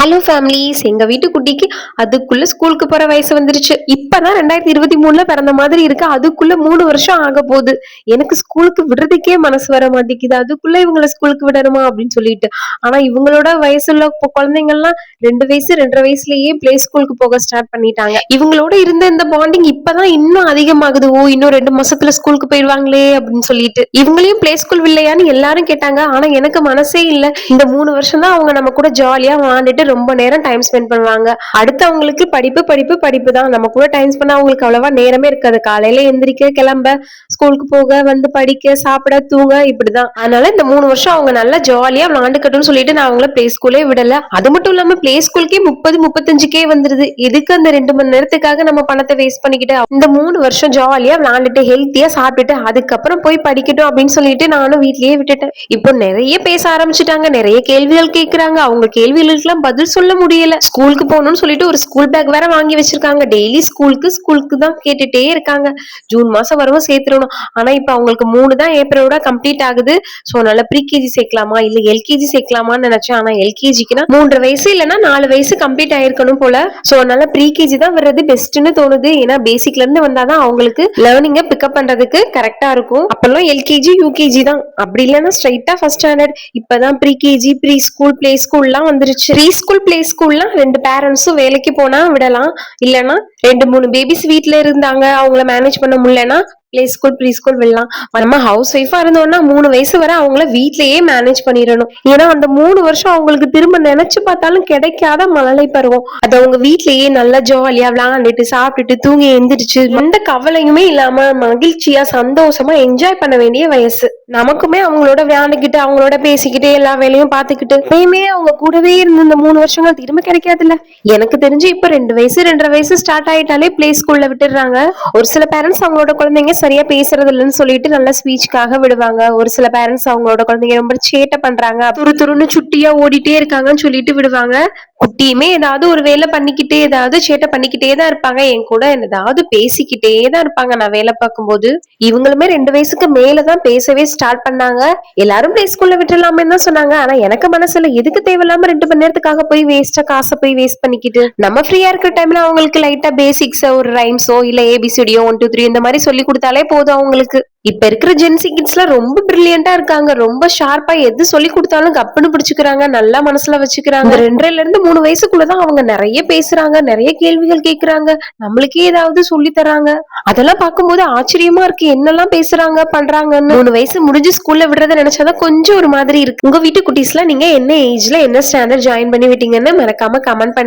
Hello families, எங்க வீட்டு குட்டிக்கு அதுக்குள்ள ஸ்கூலுக்கு போற வயசு வந்துருச்சு. இப்பதான் 2023ல பிறந்த மாதிரி இருக்கு. அதுக்குள்ள 3 வருஷம் ஆக போகுது. எனக்கு ஸ்கூலுக்கு விடுறதுக்கே மனசு வர மாட்டேங்குது. அதுக்குள்ள இவங்களை ஸ்கூலுக்கு விடணுமா அப்படின்னு சொல்லிட்டு. ஆனா இவங்களோட வயசுல குழந்தைங்கள்லாம் 2 வயசு 2.5 வயசுலயே பிளே ஸ்கூலுக்கு போக ஸ்டார்ட் பண்ணிட்டாங்க. இவங்களோட இருந்த இந்த பாண்டிங் இப்பதான் இன்னும் அதிகமாகுது. ஓ, இன்னும் 2 மாசத்துல ஸ்கூலுக்கு போயிடுவாங்களே அப்படின்னு சொல்லிட்டு. இவங்களையும் பிளே ஸ்கூல் இல்லையான்னு எல்லாரும் கேட்டாங்க. ஆனா எனக்கு மனசே இல்ல. இந்த 3 வருஷம் தான் அவங்க நம்ம கூட ஜாலியா விளையாண்டுட்டு ரொம்ப நேரம் டைம் ஸ்பெண்ட் பண்ணுவாங்க. அடுத்து அவங்களுக்கு படிப்பு படிப்பு படிப்பு தான். நம்ம கூட டைம் ஸ்பெண்ட் அவங்களுக்கு அவ்வளவா நேரமே இருக்காது. காலையில எந்திரிக்க, கிளம்ப, ஸ்கூலுக்கு போக, வந்து படிக்க, சாப்பிட, தூங்க, இப்படிதான். அதனால இந்த 3 வருஷம் அவங்க நல்லா ஜாலியா விளையாண்டுக்கட்டும்னு சொல்லிட்டு நான் அவங்கள பிளே ஸ்கூலே விடல. அது மட்டும் இல்லாம பிளே ஸ்கூலுக்கே 30-35K வந்துருது. எதுக்கு அந்த 2 மணி நேரத்துக்காக நம்ம பணத்தை வேஸ்ட் பண்ணிக்கிட்டு இந்த 3 வருஷம் ஜாலியா விளையாண்டுட்டு ஹெல்த்தியா சாப்பிட்டுட்டு அதுக்கப்புறம் போய் படிக்கட்டும் அப்படின்னு சொல்லிட்டு நானும் வீட்லயே விட்டுட்டேன். இப்போ நிறைய பேச ஆரம்பிச்சுட்டாங்க, நிறைய கேள்விகள் கேக்குறாங்க. அவங்க கேள்விகளுக்கெல்லாம் பதில் சொல்ல முடியல. ஸ்கூலுக்கு போகணும்னு சொல்லிட்டு ஒரு ஸ்கூல் பேக் வேற வாங்கி வச்சிருக்காங்க. டெய்லி ஸ்கூலுக்கு தான் கேட்டுட்டே இருக்காங்க. ஜூன் மாசம் வரவும் சேர்த்துடணும். ஆனா இப்ப அவங்களுக்கு 3 தான் ஏப்ரலோட கம்ப்ளீட் ஆகுது. சோ நல்ல ப்ரீகேஜி சேர்க்கலாமா இல்ல எல்கேஜி சேர்க்கலாமான்னு நினைச்சேன். ஆனா எல்கேஜிக்குனா 3.5 வயசு இல்லைன்னா 4 வயசு கம்ப்ளீட் ஆயிருக்கணும் போல. சோ அதனால ப்ரீகேஜி தான் வர்றது பெஸ்ட்னு தோணுது. ஏன்னா பேசிக்ல இருந்து வந்தாதான் அவங்களுக்கு லேர்னிங்க பிக்கப் பண்றதுக்கு கரெக்டா இருக்கும். அப்பெல்லாம் எல்கேஜி யூகேஜி தான். அப்படி இல்லைன்னா ஸ்ட்ரைட்டா ஃபர்ஸ்ட் ஸ்டாண்டர்ட். இப்பதான் ப்ரீகேஜி, ப்ரீ ஸ்கூல், பிளே ஸ்கூல்லாம் வந்துருச்சு. ப்ரீ ஸ்கூல், பிளே ஸ்கூல்லாம் 2 பேரண்ட்ஸும் வேலைக்கு போனா விடலாம். இல்லைன்னா 2-3 பேபிஸ் வீட்டுல இருந்தாங்க, அவங்கள மேனேஜ் பண்ண முடியலன்னா பிளே ஸ்கூல், ப்ரீ ஸ்கூல் விடலாம். நம்ம ஹவுஸ் ஒய்ஃபா இருந்தோம்னா 3 வயசு வரை அவங்கள வீட்லயே மேனேஜ் பண்ணிடணும். ஏன்னா அந்த 3 வருஷம் அவங்களுக்கு திரும்ப நினைச்சு பார்த்தாலும் கிடைக்காத மழலை பருவம். அது அவங்க வீட்லயே நல்லா ஜாலியா விளையாண்டுட்டு சாப்பிட்டுட்டு தூங்கி எந்திரிச்சு எந்த கவலையுமே இல்லாம மகிழ்ச்சியா சந்தோஷமா என்ஜாய் பண்ண வேண்டிய வயசு. நமக்குமே அவங்களோட விளையாண்டுக்கிட்டு அவங்களோட பேசிக்கிட்டு எல்லா வேலையும் பார்த்துக்கிட்டு எப்பயுமே அவங்க கூடவே இருந்து இந்த 3 வருஷங்கள் திரும்ப கிடைக்காதுல்ல. எனக்கு தெரிஞ்சு இப்ப 2 வயசு 2.5 வயசு ஸ்டார்ட் ஆயிட்டாலே பிளே ஸ்கூல்ல விட்டுடுறாங்க. ஒரு சில பேரண்ட்ஸ் அவங்களோட குழந்தைங்க சரியா பேசுறது இல்லைன்னு சொல்லிட்டு நல்ல ஸ்பீச்சுக்காக விடுவாங்க. ஒரு சில பேரண்ட்ஸ் அவங்களோட குழந்தைங்க ரொம்ப சேட்டை பண்றாங்க, துரு துருன்னு சுட்டியா ஓடிட்டே இருக்காங்கன்னு சொல்லிட்டு விடுவாங்க. குட்டியுமே ஏதாவது ஒரு வேலை பண்ணிக்கிட்டே ஏதாவது சேட்டை பண்ணிக்கிட்டே தான் இருப்பாங்க. என் கூட ஏதாவது பேசிக்கிட்டே தான் இருப்பாங்க நான் வேலை பார்க்கும்போது. இவங்களுமே 2 வயசுக்கு மேலதான் பேசவே ஸ்டார்ட் பண்ணாங்க. எல்லாரும் பிளே ஸ்கூல்ல விட்டுலாமே தான் சொன்னாங்க. ஆனா எனக்கு மனசுல எதுக்கு தேவையில்லாம 2 மணி நேரத்துக்காக போய் வேஸ்டா காசை போய் வேஸ்ட் பண்ணிக்கிட்டு நம்ம ஃப்ரீயா இருக்கிற டைம்ல அவங்களுக்கு லைட்டா பேசிக்ஸ் ஒரு ரைம்ஸோ இல்ல ஏபிசிடியோ 1 2 3 இந்த மாதிரி சொல்லி கொடுத்தாலே போதும் அவங்களுக்கு. இப்ப இருக்கிற ஜென்சி கிட்ஸ்லாம் ரொம்ப பிரில்லியண்டா இருக்காங்க. ரொம்ப ஷார்ப்பா எது சொல்லி கொடுத்தாலும் கப்புன்னு பிடிச்சுக்கிறாங்க, நல்லா மனசுல வச்சுக்கிறாங்க. 2-3 வயசுக்குள்ளதான் அவங்க நிறைய பேசுறாங்க, நிறைய கேள்விகள் கேக்குறாங்க, நம்மளுக்கே ஏதாவது சொல்லி தராங்க. அதெல்லாம் பார்க்கும்போது ஆச்சரியமா இருக்கு, என்னெல்லாம் பேசுறாங்க பண்றாங்கன்னு. 3 வயசு முடிஞ்சு ஸ்கூல்ல விடுறத நினைச்சாதான் கொஞ்சம் ஒரு மாதிரி இருக்கு. உங்க வீட்டு குட்டீஸ்லாம் நீங்க என்ன ஏஜ்ல என்ன ஸ்டாண்டர்ட் ஜாயின் பண்ணி விட்டீங்கன்னு மறக்காம கமெண்ட் பண்ணி